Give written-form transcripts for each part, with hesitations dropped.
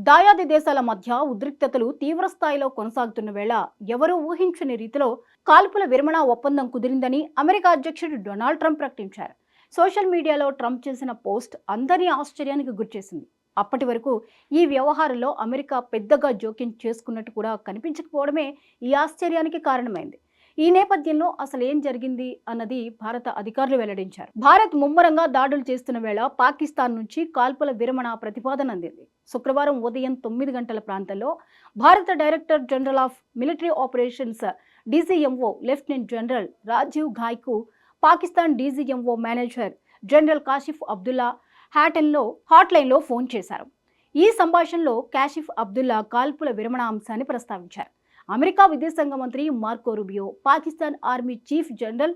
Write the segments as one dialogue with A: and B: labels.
A: దాయాది దేశాల మధ్య ఉద్రిక్తతలు తీవ్ర స్థాయిలో కొనసాగుతున్న వేళ ఎవరూ ఊహించని రీతిలో కాల్పుల విరమణ ఒప్పందం కుదిరిందని అమెరికా అధ్యక్షుడు డొనాల్డ్ ట్రంప్ ప్రకటించారు. సోషల్ మీడియాలో ట్రంప్ చేసిన పోస్ట్ అందరినీ ఆశ్చర్యానికి గురిచేసింది. అప్పటి వరకు ఈ వ్యవహారంలో అమెరికా పెద్దగా జోక్యం చేసుకున్నట్టు కూడా కనిపించకపోవడమే ఈ ఆశ్చర్యానికి కారణమైంది. ఈ నేపథ్యంలో అసలు ఏం జరిగింది అన్నది భారత అధికారులు వెల్లడించారు. భారత్ ముమ్మరంగా దాడులు చేస్తున్న వేళ పాకిస్తాన్ నుంచి కాల్పుల విరమణ ప్రతిపాదన అందింది. శుక్రవారం ఉదయం 9 గంటల ప్రాంతంలో భారత director general of military operations DGMO lieutenant general Rajiv ఘాయ్కు Pakistan DGMO manager general Kashif Abdullah హాట్లైన్లో ఫోన్ చేశారు. ఈ సంభాషణలో కాషిఫ్ అబ్దుల్లా కాల్పుల విరమణ అంశాన్ని ప్రస్తావించారు. అమెరికా విదేశాంగ మంత్రి Marco Rubio Pakistan army chief general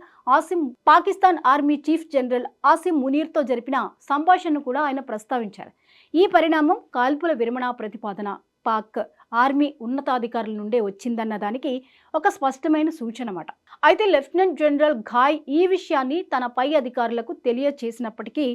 A: Asim మునీర్తో జరిపిన సంభాషణను కూడా ఆయన ప్రస్తావించారు. ఈ పరిణామం కాల్పుల విరమణ ప్రతిపాదన పాక్ ఆర్మీ ఉన్నతాధికారుల నుండే వచ్చిందన్న దానికి ఒక స్పష్టమైన సూచన అన్నమాట. అయితే లెఫ్టినెంట్ జనరల్ ఘాయ్ ఈ విషయాన్ని తన పై అధికారులకు తెలియచేసినప్పటికీ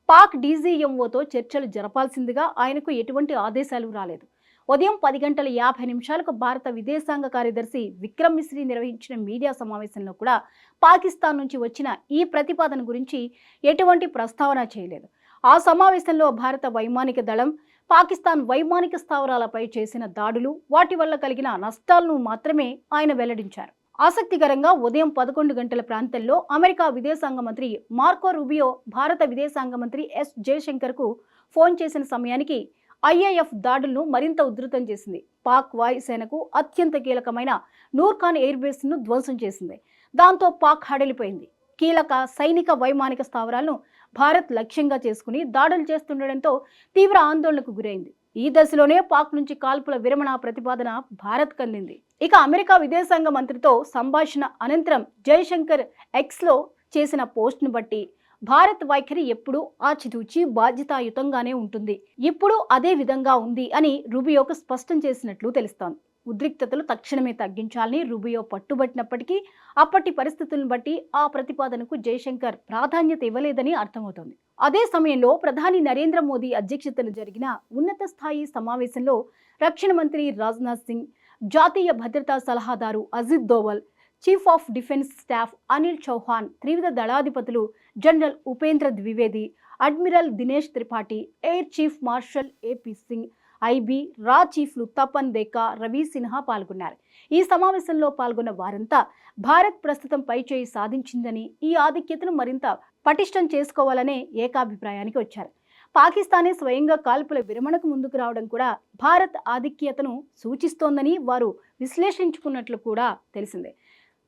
A: పాక్ డీజీఎంఓతో చర్చలు జరపాల్సిందిగా ఆయనకు ఎటువంటి ఆదేశాలు రాలేదు. ఉదయం 10:50 భారత విదేశాంగ కార్యదర్శి విక్రమ్ మిశ్రీ నిర్వహించిన మీడియా సమావేశంలో కూడా పాకిస్తాన్ నుంచి వచ్చిన ఈ ప్రతిపాదన గురించి ఎటువంటి ప్రస్తావన చేయలేదు. ఆ సమావేశంలో భారత వైమానిక దళం పాకిస్తాన్ వైమానిక స్థావరాలపై చేసిన దాడులు, వాటి వల్ల కలిగిన నష్టాలను మాత్రమే ఆయన వెల్లడించారు. ఆసక్తికరంగా ఉదయం 11 గంటల ప్రాంతంలో అమెరికా విదేశాంగ మంత్రి మార్కో రూబియో భారత విదేశాంగ మంత్రి ఎస్ జయశంకర్కు ఫోన్ చేసిన సమయానికి ఐఏఎఫ్ దాడులను మరింత ఉధృతం చేసింది. పాక్ వాయుసేనకు అత్యంత కీలకమైన నూర్ఖాన్ ఎయిర్ బేస్ను ధ్వంసం చేసింది. దాంతో పాక్ హడలిపోయింది. కీలక సైనిక వైమానిక స్థావరాలను భారత్ లక్ష్యంగా చేసుకుని దాడులు చేస్తుండటంతో తీవ్ర ఆందోళనకు గురైంది. ఈ దశలోనే పాక్ నుంచి కాల్పుల విరమణ ప్రతిపాదన భారత్ కందింది. ఇక అమెరికా విదేశాంగ మంత్రితో సంభాషణ అనంతరం జయశంకర్ ఎక్స్లో చేసిన పోస్ట్ను బట్టి భారత్ వైఖరి ఎప్పుడూ ఆచితూచి బాధ్యతాయుతంగానే ఉంటుంది, ఇప్పుడు అదే విధంగా ఉంది అని రూబియోకు స్పష్టం చేసినట్లు తెలుస్తోంది. ఉద్రిక్తతలు తక్షణమే తగ్గించాలని రూబియో పట్టుబట్టినప్పటికీ అప్పటి పరిస్థితులను బట్టి ఆ ప్రతిపాదనకు జయశంకర్ ప్రాధాన్యత ఇవ్వలేదని అర్థమవుతోంది. అదే సమయంలో ప్రధాని నరేంద్ర మోదీ అధ్యక్షతన జరిగిన ఉన్నత స్థాయి సమావేశంలో రక్షణ మంత్రి రాజ్నాథ్ సింగ్, జాతీయ భద్రతా సలహాదారు Ajit Doval, chief of defence staff Anil Chauhan, త్రివిధ దళాధిపతులు general Upendra Dwivedi, admiral Dinesh Tripathi, air chief marshal AP Singh, IB రా చీఫ్లు తపన్ దేకా, రవి సిన్హా పాల్గొన్నారు. ఈ సమావేశంలో పాల్గొన్న వారంతా భారత్ ప్రస్తుతం పైచేయి సాధించిందని, ఈ ఆధిక్యతను మరింత పటిష్టం చేసుకోవాలనే ఏకాభిప్రాయానికి వచ్చారు. పాకిస్తానే స్వయంగా కాల్పుల విరమణకు ముందుకు రావడం కూడా భారత్ ఆధిక్యతను సూచిస్తోందని వారు విశ్లేషించుకున్నట్లు కూడా తెలిసిందే.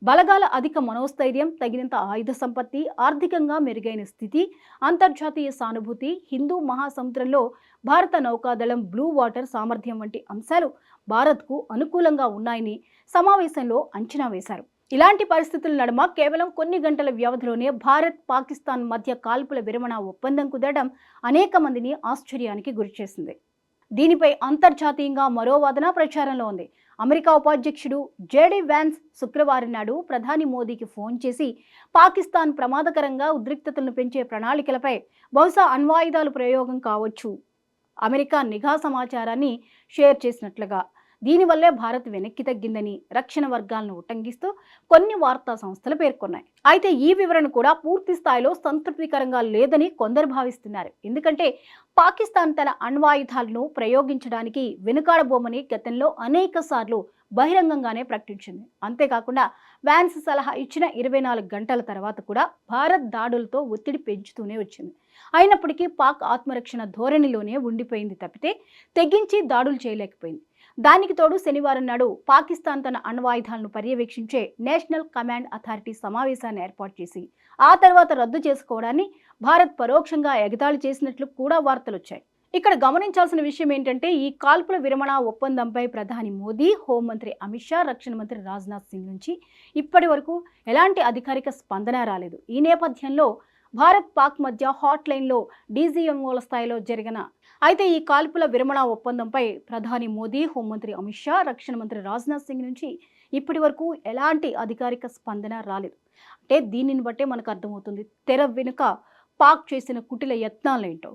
A: బలగాల అధిక మనోస్థైర్యం, తగినంత ఆయుధ సంపత్తి, ఆర్థికంగా మెరుగైన స్థితి, అంతర్జాతీయ సానుభూతి, హిందూ మహాసముద్రంలో భారత నౌకాదళం బ్లూ వాటర్ సామర్థ్యం వంటి అంశాలు భారత్కు అనుకూలంగా ఉన్నాయని సమావేశంలో అంచనా వేశారు. ఇలాంటి పరిస్థితుల నడుమ కేవలం కొన్ని గంటల వ్యవధిలోనే భారత్ పాకిస్తాన్ మధ్య కాల్పుల విరమణ ఒప్పందం కుదరడం అనేక మందిని ఆశ్చర్యానికి గురిచేసింది. దీనిపై అంతర్జాతీయంగా మరో వాదన ప్రచారంలో ఉంది. అమెరికా ఉపాధ్యక్షుడు జేడీ వ్యాన్స్ శుక్రవారం నాడు ప్రధాని మోదీకి ఫోన్ చేసి పాకిస్తాన్ ప్రమాదకరంగా ఉద్రిక్తతలను పెంచే ప్రణాళికలపై బహుశా అణ్వాయుధాల ప్రయోగం కావచ్చు అమెరికా నిఘా సమాచారాన్ని షేర్ చేసినట్లుగా, దీనివల్లే భారత్ వెనక్కి తగ్గిందని రక్షణ వర్గాలను ఉటంకిస్తూ కొన్ని వార్తా సంస్థలు పేర్కొన్నాయి. అయితే ఈ వివరణ కూడా పూర్తి స్థాయిలో సంతృప్తికరంగా లేదని కొందరు భావిస్తున్నారు. ఎందుకంటే పాకిస్తాన్ తన అణ్వాయుధాలను ప్రయోగించడానికి వెనుకాడబోమని గతంలో అనేక సార్లు బహిరంగంగానే ప్రకటించింది. అంతేకాకుండా వ్యాన్స్ సలహా ఇచ్చిన 24 గంటల తర్వాత కూడా భారత్ దాడులతో ఒత్తిడి పెంచుతూనే వచ్చింది. అయినప్పటికీ పాక్ ఆత్మరక్షణ ధోరణిలోనే ఉండిపోయింది తప్పితే తెగించి దాడులు చేయలేకపోయింది. దానికి తోడు శనివారం నాడు పాకిస్తాన్ తన అణ్వాయుధాలను పర్యవేక్షించే నేషనల్ కమాండ్ అథారిటీ సమావేశాన్ని ఏర్పాటు చేసి ఆ తర్వాత రద్దు చేసుకోవడాన్ని భారత్ పరోక్షంగా ఎగతాళి చేసినట్లు కూడా వార్తలు వచ్చాయి. ఇక్కడ గమనించాల్సిన విషయం ఏంటంటే ఈ కాల్పుల విరమణ ఒప్పందంపై ప్రధాని మోదీ, హోంమంత్రి అమిత్ షా, రక్షణ మంత్రి రాజ్నాథ్ సింగ్ నుంచి ఇప్పటి వరకు ఎలాంటి అధికారిక స్పందన రాలేదు. ఈ నేపథ్యంలో భారత్ పాక్ మధ్య హాట్లైన్లో డీజీఎంఓల స్థాయిలో జరిగిన అయితే ఈ కాల్పుల విరమణ ఒప్పందంపై ప్రధాని మోదీ, హోంమంత్రి అమిత్ షా, రక్షణ మంత్రి రాజ్నాథ్ సింగ్ నుంచి ఇప్పటి వరకు ఎలాంటి అధికారిక స్పందన రాలేదు. అంటే దీనిని బట్టే మనకు అర్థమవుతుంది తెర వెనుక పాక్ చేసిన కుటిల యత్నాలేంటో.